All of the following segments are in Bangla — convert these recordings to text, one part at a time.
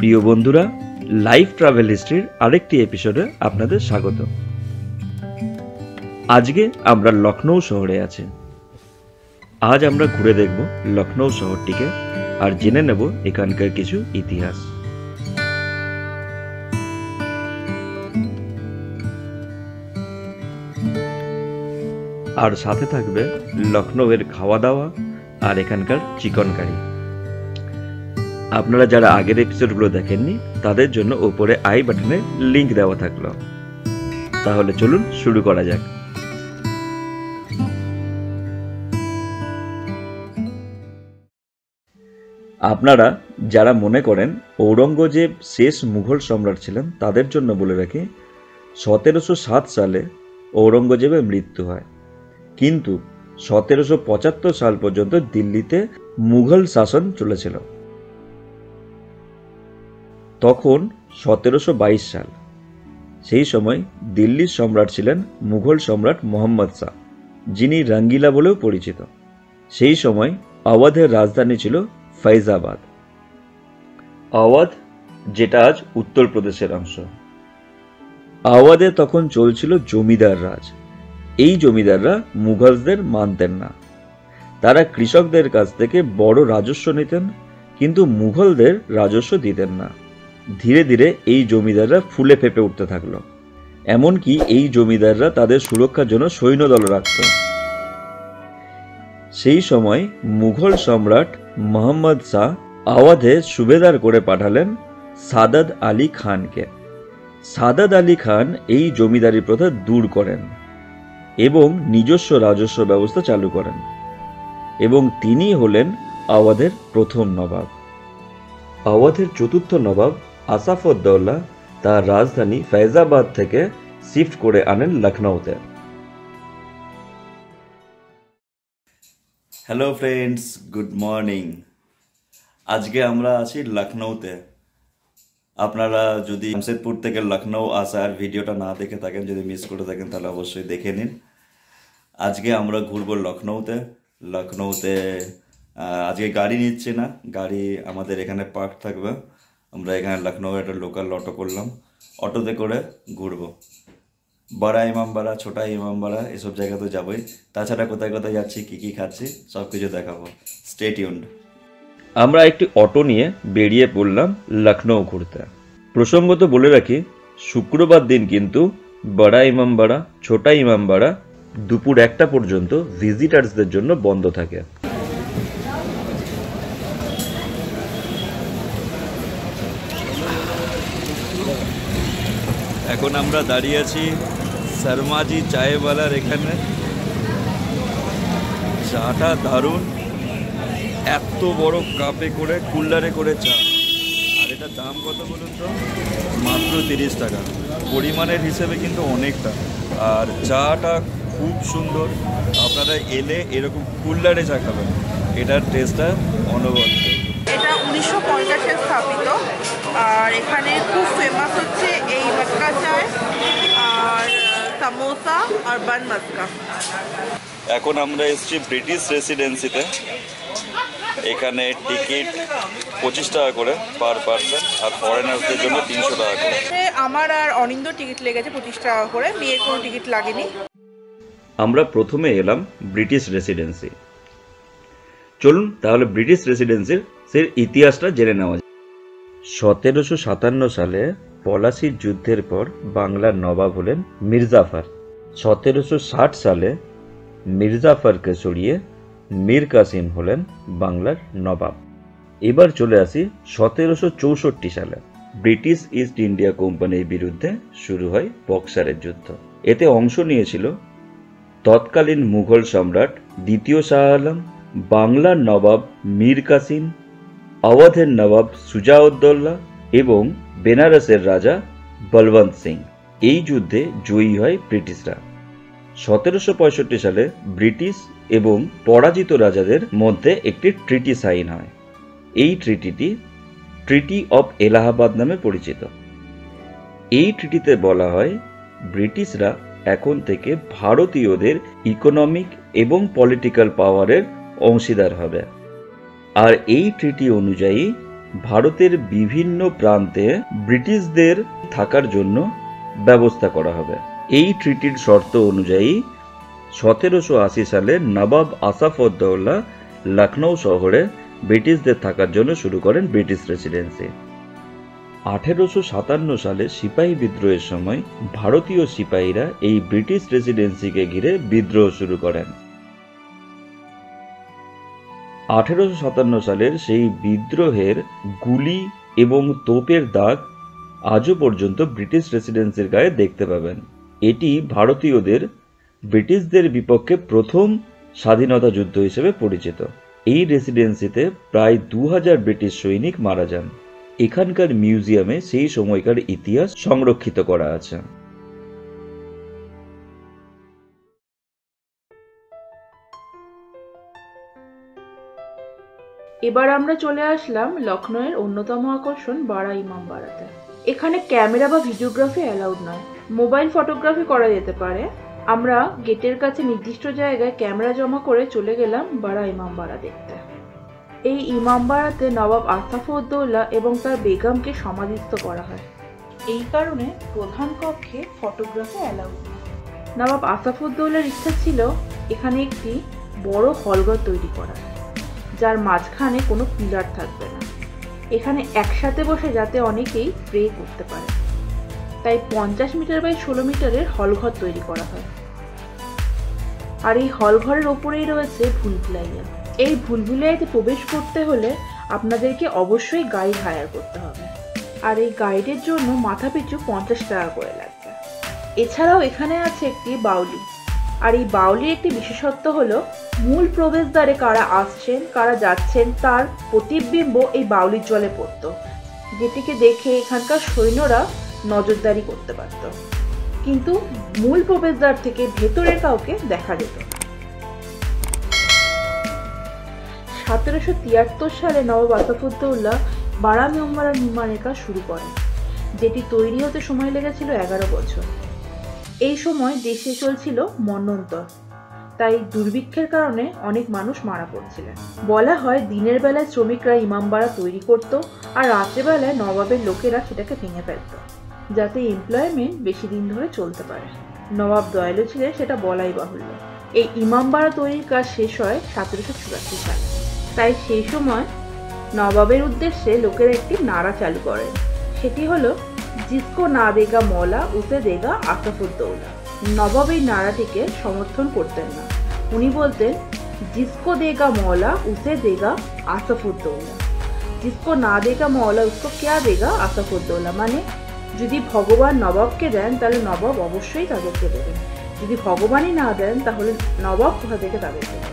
প্রিয় বন্ধুরা, লাইফ ট্রাভেল হিস্ট্রির আরেকটি এপিসোডে আপনাদের স্বাগত। আজকে আমরা লখনৌ শহরে আছি। আজ আমরা ঘুরে দেখব লখনৌ শহরটিকে আর জেনে নেব এখানকার কিছু ইতিহাস। আর সাথে থাকবে লখনৌয়ের খাওয়া দাওয়া আর এখানকার চিকেন কারি। আপনারা যারা আগের এপিসোডগুলো দেখেননি তাদের জন্য উপরে আই বাটনে লিংক দেওয়া থাকলো। তাহলে চলুন শুরু করা যাক। আপনারা যারা মনে করেন ঔরঙ্গজেব শেষ মুঘল সম্রাট ছিলেন তাদের জন্য বলে রাখি, 1707 সালে ঔরঙ্গজেবের মৃত্যু হয়, কিন্তু 1775 সাল পর্যন্ত দিল্লিতে মুঘল শাসন চলেছিল। তখন 1722 সাল, সেই সময় দিল্লির সম্রাট ছিলেন মুঘল সম্রাট মোহাম্মদ শাহ, যিনি রঙ্গিলা বলেও পরিচিত। সেই সময় আওয়াধের রাজধানী ছিল ফৈজাবাদ। আওয়াধ, যেটা আজ উত্তরপ্রদেশের অংশ। আওয়াধে তখন চলছিল জমিদার রাজ। এই জমিদাররা মুঘলদের মানতেন না। তারা কৃষকদের কাছ থেকে বড় রাজস্ব নিতেন, কিন্তু মুঘলদের রাজস্ব দিতেন না। ধীরে ধীরে এই জমিদাররা ফুলে ফেঁপে উঠতে থাকলো। এমনকি এই জমিদাররা তাদের সুরক্ষার জন্য সৈন্যদল রাখত। সেই সময় মুঘল সম্রাট মোহাম্মদ শাহ আওয়াধে সুবেদার করে পাঠালেন সাদাত আলী খানকে। সাদাত আলী খান এই জমিদারি প্রথা দূর করেন এবং নিজস্ব রাজস্ব ব্যবস্থা চালু করেন, এবং তিনি হলেন আওয়াধের প্রথম নবাব। আওয়াধের চতুর্থ নবাব আসাফউদ্দৌলা তার রাজধানী ফৈজাবাদ থেকে শিফট করে আনেন লখনৌতে। Hello friends, good morning. আজকে আমরা আছি লখনৌতে। আপনারা যদি জামশেদপুর থেকে লখনৌ আসার ভিডিওটা না দেখে থাকেন, যদি মিস করে থাকেন, তাহলে অবশ্যই দেখে নিন। আজকে আমরা ঘুরবো লখনৌতে। আজকে গাড়ি নিচ্ছি না, গাড়ি আমাদের এখানে পার্ক থাকবে। আমরা এখানে লখনৌ একটা লোকাল অটো করলাম, অটোতে করে ঘুরবো। বড়া ইমামবাড়া, ছোটা ইমামবাড়া, এসব জায়গা তো যাবোই। তাছাড়া কোথায় কোথায় যাচ্ছি, কী কী খাচ্ছি, সব কিছু দেখাবো। Stay tuned. আমরা একটি অটো নিয়ে বেরিয়ে পড়লাম লখনৌ ঘুরতে। প্রসঙ্গত বলে রাখি, শুক্রবার দিন কিন্তু বড়া ইমামবাড়া, ছোটা ইমামবাড়া দুপুর 1টা পর্যন্ত ভিজিটার্সদের জন্য বন্ধ থাকে। এখন আমরা দাঁড়িয়ে আছি শর্মাজি চায়ওয়ালার এখানে। চাটা দারুণ, এত বড় কাপে করে, কুলারে করে চা। আর এটার দাম কত বলুন তো? মাত্র 30 টাকা। পরিমাণের হিসেবে কিন্তু অনেকটা। আর চাটা খুব সুন্দর। আপনারা এলে এরকম কুলারে চা খাবেন, এটার টেস্টটা অনবদ্য। এটা 1950-এ স্থাপিত। আর এখানে খুব ফেমাস হচ্ছে এই মস্কা চায় আর সামোসা আর বান মস্কা। এখন আমরা এসেছি ব্রিটিশ রেসিডেন্সিতে। এখানে টিকিট 25 টাকা করে পার পারসন, আর ফরেনার্সদের জন্য 300 টাকা করে। আমার আর অনিন্দ টিকিট লেগেছে 25 টাকা করে, মেয়ের কোনো টিকিট লাগেনি। আমরা প্রথমে এলাম ব্রিটিশ রেসিডেন্সি। চলুন তাহলে ব্রিটিশ রেসিডেন্সির ইতিহাসটা জেনে নেওয়া যায়। 1757 সালে পলাশির যুদ্ধের পর বাংলার নবাব হলেন মির্জাফর। 1760 সালে মির্জাফরকে সরিয়ে মীর কাসিম হলেন বাংলার নবাব। এবার চলে আসি 1764 সালে। ব্রিটিশ ইস্ট ইন্ডিয়া কোম্পানির বিরুদ্ধে শুরু হয় বক্সারের যুদ্ধ। এতে অংশ নিয়েছিল তৎকালীন মুঘল সম্রাট দ্বিতীয় শাহ আলম, বাংলার নবাব মীর কাসিম, আওয়াধের নবাব সুজাউদ্দৌলা এবং বেনারসের রাজা বলবন্ত সিং। এই যুদ্ধে জয়ী হয় ব্রিটিশরা। 1765 সালে ব্রিটিশ এবং পরাজিত রাজাদের মধ্যে একটি ট্রিটি সাইন হয়। এই ট্রিটিটি ট্রিটি অফ এলাহাবাদ নামে পরিচিত। এই ট্রিটিতে বলা হয় ব্রিটিশরা এখন থেকে ভারতীয়দের ইকোনমিক এবং পলিটিক্যাল পাওয়ারের অংশীদার হবে। আর এই ট্রিটি অনুযায়ী ভারতের বিভিন্ন প্রান্তে ব্রিটিশদের থাকার জন্য ব্যবস্থা করা হবে। এই ট্রিটির শর্ত অনুযায়ী 1780 সালে নবাব আসাফউদ্দৌলা লখনৌ শহরে ব্রিটিশদের থাকার জন্য শুরু করেন ব্রিটিশ রেসিডেন্সি। 1857 সালে সিপাহী বিদ্রোহের সময় ভারতীয় সিপাহীরা এই ব্রিটিশ রেসিডেন্সিকে ঘিরে বিদ্রোহ শুরু করেন। 1857 সালের সেই বিদ্রোহের গুলি এবং তোপের দাগ আজও পর্যন্ত ব্রিটিশ রেসিডেন্সির গায়ে দেখতে পাবেন। এটি ভারতীয়দের ব্রিটিশদের বিপক্ষে প্রথম স্বাধীনতা যুদ্ধ হিসেবে পরিচিত। এই রেসিডেন্সিতে প্রায় 2000 ব্রিটিশ সৈনিক মারা যান। এখানকার মিউজিয়ামে সেই সময়কার ইতিহাস সংরক্ষিত করা আছে। এবার আমরা চলে আসলাম লখনৌয়ের অন্যতম আকর্ষণ বাড়া ইমামবাড়াতে। এখানে ক্যামেরা বা ভিডিওগ্রাফি অ্যালাউড নয়, মোবাইল ফটোগ্রাফি করা যেতে পারে। আমরা গেটের কাছে নির্দিষ্ট জায়গায় ক্যামেরা জমা করে চলে গেলাম বাড়া ইমামবাড়া দেখতে। এই ইমামবাড়াতে নবাব আসাফউদ্দৌলা এবং তার বেগমকে সমাধিস্থ করা হয়। এই কারণে প্রধান কক্ষে ফটোগ্রাফি অ্যালাউড নয়। নবাব আসাফউদ্দৌলার ইচ্ছা ছিল এখানে একটি বড় হলঘর তৈরি করা, যার মাঝখানে কোনো পিলার থাকবে না, এখানে একসাথে বসে যাতে অনেকেই প্রে করতে পারে। তাই 50 মিটার বাই 16 মিটারের হলঘর তৈরি করা হয়। আর এই হলঘরের ওপরেই রয়েছে ভুলভুলাইয়া। এই ভুলভুলাইয়াতে প্রবেশ করতে হলে আপনাদেরকে অবশ্যই গাইড হায়ার করতে হবে, আর এই গাইডের জন্য মাথাপিছু 50 টাকা করে লাগবে। এছাড়াও এখানে আছে একটি বাউলি, আর এই বাউলির একটি বিশেষত্ব হলো মূল প্রবেশদ্বারে কারা আসছেন কারা যাচ্ছেন তার প্রতিবিম্ব এই বাউলির জলে পড়তো, যেটিকে দেখে এখানকার সৈন্যরা নজরদারি করতে পারত, কিন্তু মূল প্রবেশদ্বার থেকে ভেতরের কাউকে দেখা যেত না। 1773 সালে নবাব আসাফউদ্দৌলা বাড়া ইমামবাড়া নির্মাণের কাজ শুরু করেন, যেটি তৈরি হতে সময় লেগেছিল 11 বছর। এই সময় দেশে চলছিল মন্বন্তর, তাই দুর্ভিক্ষের কারণে অনেক মানুষ মারা পড়ছিলেন। বলা হয় দিনের বেলায় শ্রমিকরা ইমামবাড়া তৈরি করত, আর রাতের বেলায় নবাবের লোকেরা সেটাকে ভেঙে ফেলত, যাতে এমপ্লয়মেন্ট বেশি দিন ধরে চলতে পারে। নবাব দয়ালু ছিলেন সেটা বলাই বাহুল্য। এই ইমামবাড়া তৈরির কাজ শেষ হয় 1784 সালে। তাই সেই সময় নবাবের উদ্দেশ্যে লোকেরা একটি নারা চালু করেন, সেটি হলো জিসকো না দেগা মৌলা উসে দেগা আসাফউদ্দৌলা। নবাব এই নারাটিকে সমর্থন করতেন না, উনি বলতেন জিসকো দেগা মৌলা উসে দেগা আসাফউদ্দৌলা, জিসকো না দেগা মৌলা উসকো ক্যা দেগা আসাফউদ্দৌলা। মানে যদি ভগবান নবাবকে দেন তাহলে নবাব অবশ্যই তাদেরকে দেবেন, যদি ভগবানই না দেন তাহলে নবাব কোথা থেকে তাদেরকে দেবেন।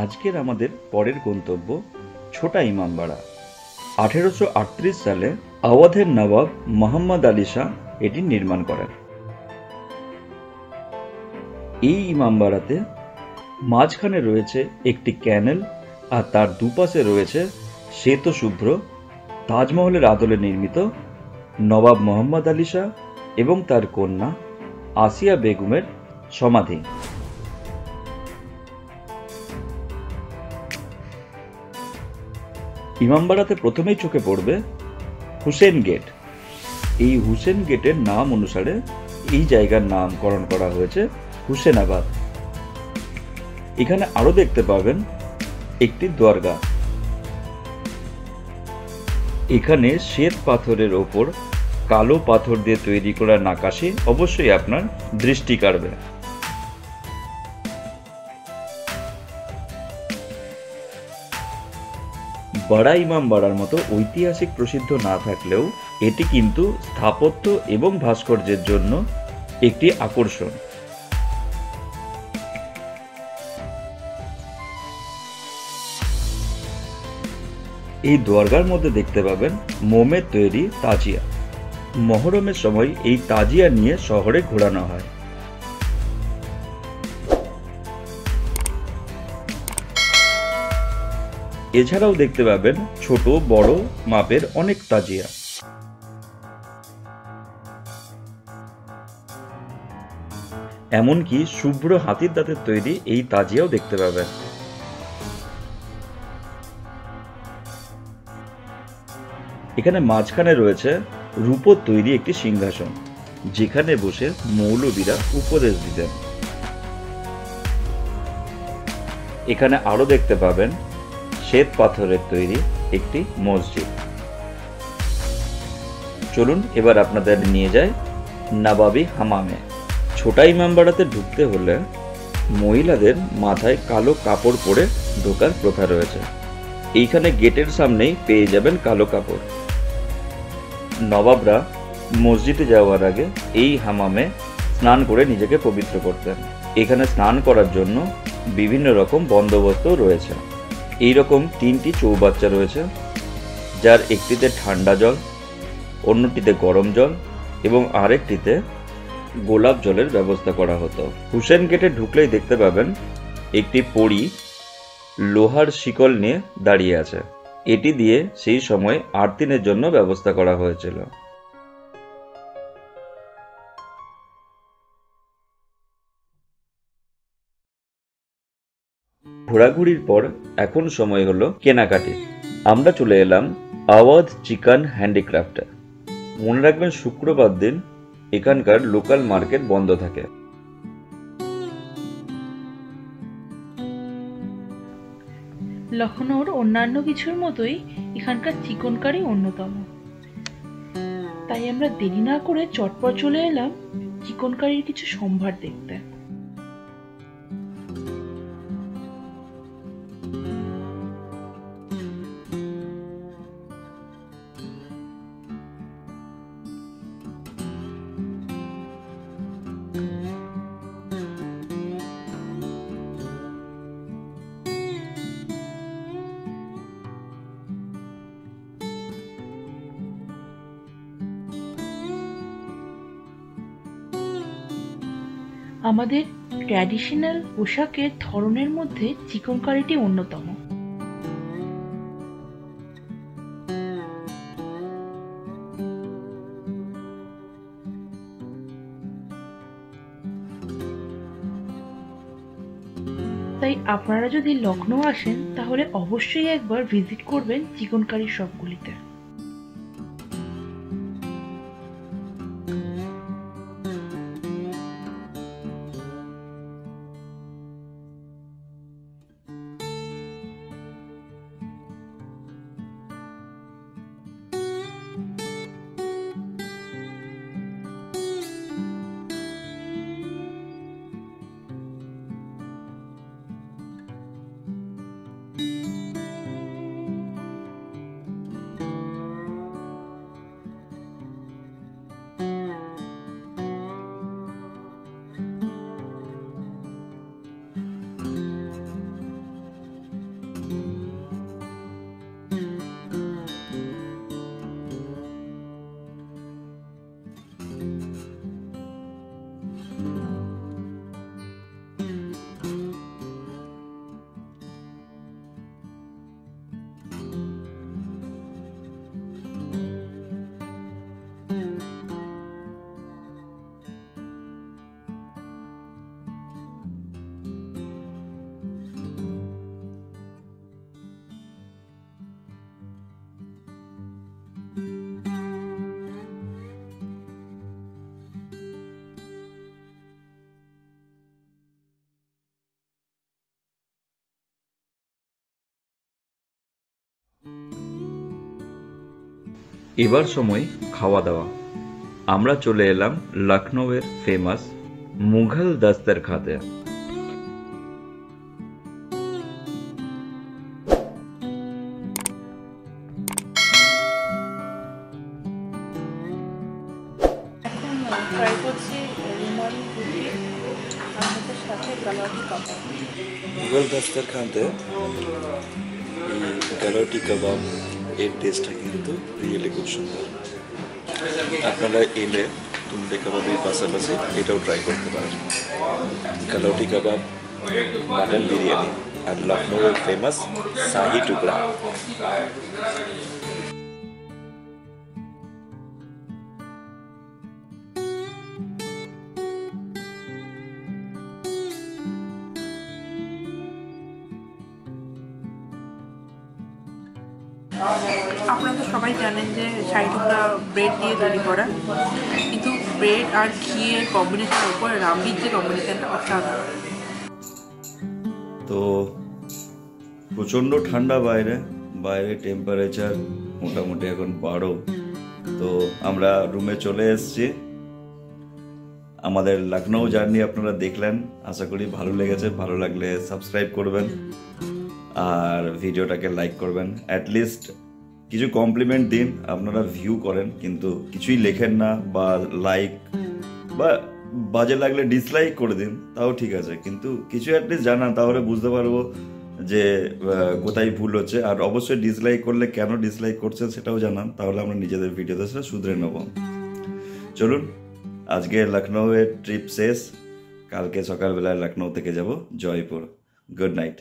আজকের আমাদের পরের গন্তব্য ছোটা ইমামবাড়া। 1838 সালে আওয়াধের নবাব মোহাম্মদ আলী শাহ এটি নির্মাণ করেন। এই ইমামবাড়াতে মাঝখানে রয়েছে একটি ক্যানেল, আর তার দুপাশে রয়েছে শ্বেত শুভ্র তাজমহলের আদলে নির্মিত নবাব মোহাম্মদ আলী শাহ এবং তার কন্যা আসিয়া বেগমের সমাধি। ইমামবাড়াতে প্রথমেই চোখে পড়বে হুসেন গেট। এই হুসেন গেটের নাম অনুসারে এই জায়গার নামকরণ করা হয়েছে হুসেনাবাদ। এখানে আরো দেখতে পাবেন একটি দরগা। এখানে শ্বেত পাথরের ওপর কালো পাথর দিয়ে তৈরি করা নাকাশি অবশ্যই আপনার দৃষ্টি কাড়বে। বাড়া ইমামবাড়ার মতো ঐতিহাসিক প্রসিদ্ধ না থাকলেও এটি কিন্তু স্থাপত্য এবং ভাস্কর্যের জন্য একটি আকর্ষণ। এই দরগার মধ্যে দেখতে পাবেন মোমের তৈরি তাজিয়া। মহরমের সময় এই তাজিয়া নিয়ে শহরে ঘোরানো হয়। এছাড়াও দেখতে পাবেন ছোট বড় মাপের অনেক তাজিয়া। এমনকি শুভ্র হাতির দাঁতের তৈরি এই তাজিয়াও দেখতে পাবেন। এখানে মাঝখানে রয়েছে রূপোর তৈরি একটি সিংহাসন, যেখানে বসে মৌলবীরা উপদেশ দিতেন। এখানে আরো দেখতে পাবেন শ্বেত পাথরের তৈরি একটি মসজিদ। চলুন এবার আপনাদের নিয়ে যায় নবাবী হামামে। ছোটা ইমামবাড়াতে ঢুকতে হলে মহিলাদের মাথায় কালো কাপড় পরে ঢোকার প্রথা রয়েছে। এইখানে গেটের সামনেই পেয়ে যাবেন কালো কাপড়। নবাবরা মসজিদে যাওয়ার আগে এই হামামে স্নান করে নিজেকে পবিত্র করতেন। এখানে স্নান করার জন্য বিভিন্ন রকম বন্দোবস্ত রয়েছে। এইরকম 3টি চৌবাচ্চা রয়েছে, যার একটিতে ঠান্ডা জল, অন্যটিতে গরম জল এবং আরেকটিতে গোলাপ জলের ব্যবস্থা করা হতো। হুসেন গেটে ঢুকলেই দেখতে পাবেন একটি পরী লোহার শিকল নিয়ে দাঁড়িয়ে আছে। এটি দিয়ে সেই সময় 8 দিনের জন্য ব্যবস্থা করা হয়েছিল। ঘোরাঘুরির পর এখন সময় হলো কেনাকাটির। আমরা চলে এলাম আওয়াধ চিকেন হ্যান্ডিক্রাফটে। মনে রাখবেন শুক্রবার দিন এখানকার লোকাল মার্কেট বন্ধ থাকে। লখনৌর অন্যান্য কিছুর মতোই এখানকার চিকন কারি অন্যতম। তাই আমরা দেরি না করে চটপট চলে এলাম চিকন কারির কিছু সম্ভার দেখতে। আমাদের ট্র্যাডিশনাল পোশাকের ধরনের মধ্যে চিকন কারিটি অন্যতম। তাই আপনারা যদি লখনৌ আসেন তাহলে অবশ্যই একবার ভিজিট করবেন চিকন কারির শপগুলিতে। এবার সময় খাওয়া দাওয়া। আমরা চলে এলাম লখনৌয়ের ফেমাস মুঘল দস্তরখানে। ট্রাই করছি রুমালি রুটি আমাদের সাথে কালাটি কাবাব। মুঘল দাস্তারখানতে এই গালাটি কাবাব এর টেস্টটা কিন্তু রিয়েলি খুব সুন্দর। আপনারা এলে তুমড়ে কাবাবের পাশাপাশি এটাও ট্রাই করতে পারেন। গালাটি কাবাব, মাটন বিরিয়ানি আর লখনৌয়ের ফেমাস শাহি টুকরা। আপনারা তো সবাই জানেন যে শাহি টুকরা ব্রেড দিয়ে তৈরি করা, কিন্তু ব্রেড আর ঘিয়ের কম্বিনেশনের উপরে রাবড়ির যে কম্বিনেশনটা অসাধারণ। তো প্রচণ্ড ঠান্ডা বাইরে, টেম্পারেচার মোটামুটি এখন 12। তো আমরা রুমে চলে এসেছি। আমাদের লখনৌ জার্নি আপনারা দেখলেন, আশা করি ভালো লেগেছে। ভালো লাগলে সাবস্ক্রাইব করবেন আর ভিডিওটাকে লাইক করবেন। অ্যাটলিস্ট কিছু কমপ্লিমেন্ট দিন। আপনারা ভিউ করেন কিন্তু কিছুই লেখেন না, বা লাইক বা বাজে লাগলে ডিসলাইক করে দিন, তাও ঠিক আছে, কিন্তু কিছু অ্যাটলিস্ট জানান, তাহলে বুঝতে পারবো যে কোথায় ভুল হচ্ছে। আর অবশ্যই ডিসলাইক করলে কেন ডিসলাইক করছেন সেটাও জানান, তাহলে আমরা নিজেদের ভিডিওতে সেটা শুধরে নেব। চলুন, আজকে লখনৌয়ের ট্রিপ শেষ। কালকে সকালবেলায় লখনৌ থেকে যাব জয়পুর। Good night.